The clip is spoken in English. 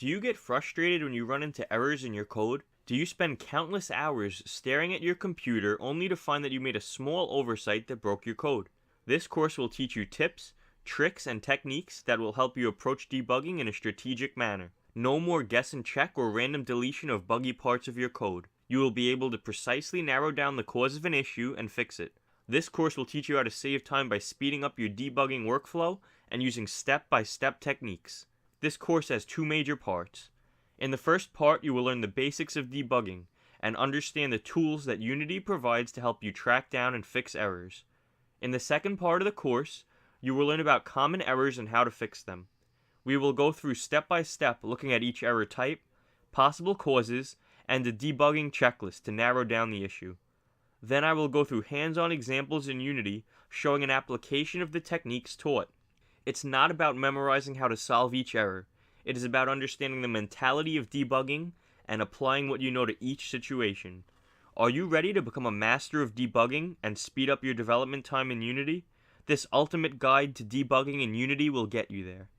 Do you get frustrated when you run into errors in your code? Do you spend countless hours staring at your computer only to find that you made a small oversight that broke your code? This course will teach you tips, tricks, and techniques that will help you approach debugging in a strategic manner. No more guess and check or random deletion of buggy parts of your code. You will be able to precisely narrow down the cause of an issue and fix it. This course will teach you how to save time by speeding up your debugging workflow and using step-by-step techniques. This course has two major parts. In the first part, you will learn the basics of debugging and understand the tools that Unity provides to help you track down and fix errors. In the second part of the course, you will learn about common errors and how to fix them. We will go through step by step looking at each error type, possible causes, and a debugging checklist to narrow down the issue. Then I will go through hands-on examples in Unity showing an application of the techniques taught. It's not about memorizing how to solve each error. It is about understanding the mentality of debugging and applying what you know to each situation. Are you ready to become a master of debugging and speed up your development time in Unity? This ultimate guide to debugging in Unity will get you there.